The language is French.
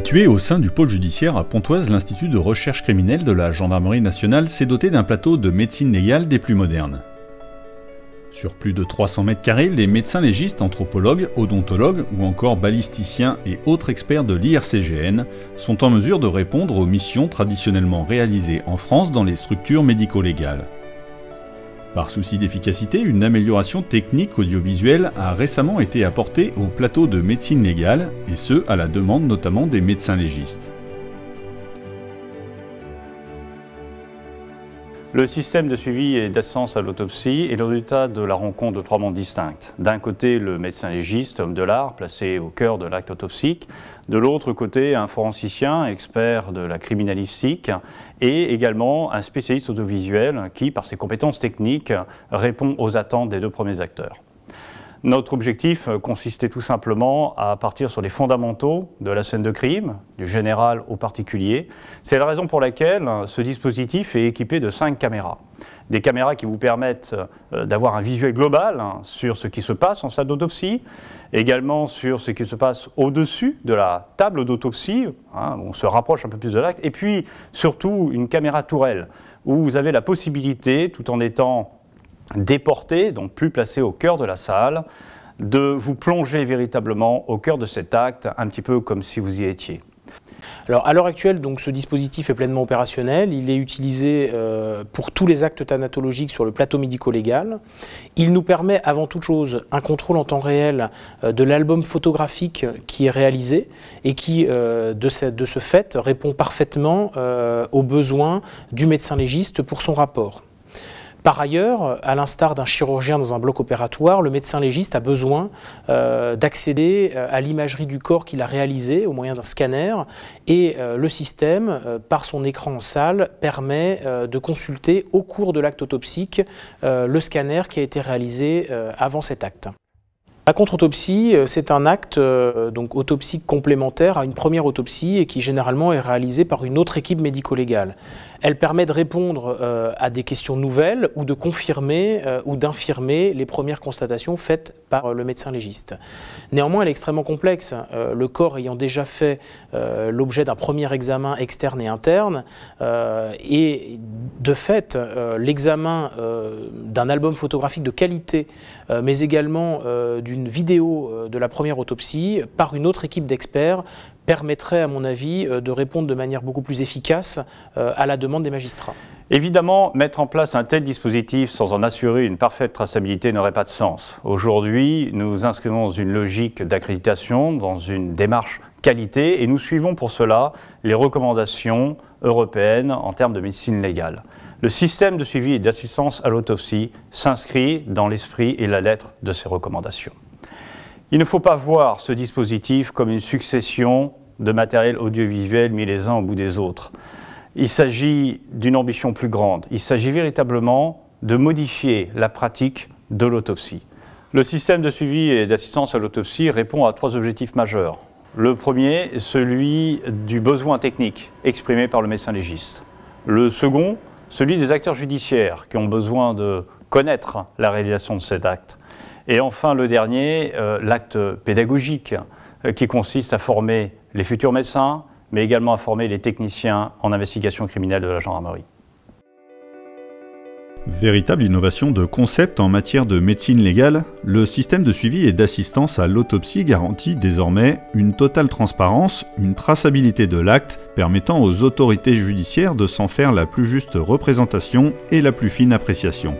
Situé au sein du pôle judiciaire à Pontoise, l'Institut de recherche criminelle de la Gendarmerie nationale s'est doté d'un plateau de médecine légale des plus modernes. Sur plus de 300 mètres carrés, les médecins légistes, anthropologues, odontologues ou encore balisticiens et autres experts de l'IRCGN sont en mesure de répondre aux missions traditionnellement réalisées en France dans les structures médico-légales. Par souci d'efficacité, une amélioration technique audiovisuelle a récemment été apportée au plateau de médecine légale, et ce, à la demande notamment des médecins légistes. Le système de suivi et d'assistance à l'autopsie est le résultat de la rencontre de trois mondes distincts. D'un côté, le médecin légiste, homme de l'art, placé au cœur de l'acte autopsique. De l'autre côté, un forensicien, expert de la criminalistique, et également un spécialiste audiovisuel qui, par ses compétences techniques, répond aux attentes des deux premiers acteurs. Notre objectif consistait tout simplement à partir sur les fondamentaux de la scène de crime, du général au particulier. C'est la raison pour laquelle ce dispositif est équipé de 5 caméras. Des caméras qui vous permettent d'avoir un visuel global sur ce qui se passe en salle d'autopsie, également sur ce qui se passe au-dessus de la table d'autopsie, on se rapproche un peu plus de l'acte, et puis surtout une caméra tourelle, où vous avez la possibilité, tout en étant déporté, donc plus placé au cœur de la salle, de vous plonger véritablement au cœur de cet acte, un petit peu comme si vous y étiez. Alors, à l'heure actuelle, donc, ce dispositif est pleinement opérationnel. Il est utilisé pour tous les actes thanatologiques sur le plateau médico-légal. Il nous permet avant toute chose un contrôle en temps réel de l'album photographique qui est réalisé et qui, de ce fait, répond parfaitement aux besoins du médecin légiste pour son rapport. Par ailleurs, à l'instar d'un chirurgien dans un bloc opératoire, le médecin légiste a besoin d'accéder à l'imagerie du corps qu'il a réalisé au moyen d'un scanner et le système, par son écran en salle, permet de consulter au cours de l'acte autopsique le scanner qui a été réalisé avant cet acte. La contre-autopsie, c'est un acte donc autopsique complémentaire à une première autopsie et qui généralement est réalisé par une autre équipe médico-légale. Elle permet de répondre à des questions nouvelles ou de confirmer ou d'infirmer les premières constatations faites par le médecin légiste. Néanmoins, elle est extrêmement complexe. Le corps ayant déjà fait l'objet d'un premier examen externe et interne, et de fait, l'examen d'un album photographique de qualité, mais également d'une vidéo de la première autopsie par une autre équipe d'experts permettrait, à mon avis, de répondre de manière beaucoup plus efficace à la demande des magistrats. Évidemment, mettre en place un tel dispositif sans en assurer une parfaite traçabilité n'aurait pas de sens. Aujourd'hui, nous inscrivons dans une logique d'accréditation, dans une démarche qualité, et nous suivons pour cela les recommandations européennes en termes de médecine légale. Le système de suivi et d'assistance à l'autopsie s'inscrit dans l'esprit et la lettre de ces recommandations. Il ne faut pas voir ce dispositif comme une succession de matériel audiovisuel mis les uns au bout des autres. Il s'agit d'une ambition plus grande. Il s'agit véritablement de modifier la pratique de l'autopsie. Le système de suivi et d'assistance à l'autopsie répond à 3 objectifs majeurs. Le premier, celui du besoin technique exprimé par le médecin légiste. Le second, celui des acteurs judiciaires qui ont besoin de connaître la réalisation de cet acte. Et enfin, le dernier, l'acte pédagogique qui consiste à former les futurs médecins, mais également à former les techniciens en investigation criminelle de la gendarmerie. Véritable innovation de concept en matière de médecine légale, le système de suivi et d'assistance à l'autopsie garantit désormais une totale transparence, une traçabilité de l'acte permettant aux autorités judiciaires de s'en faire la plus juste représentation et la plus fine appréciation.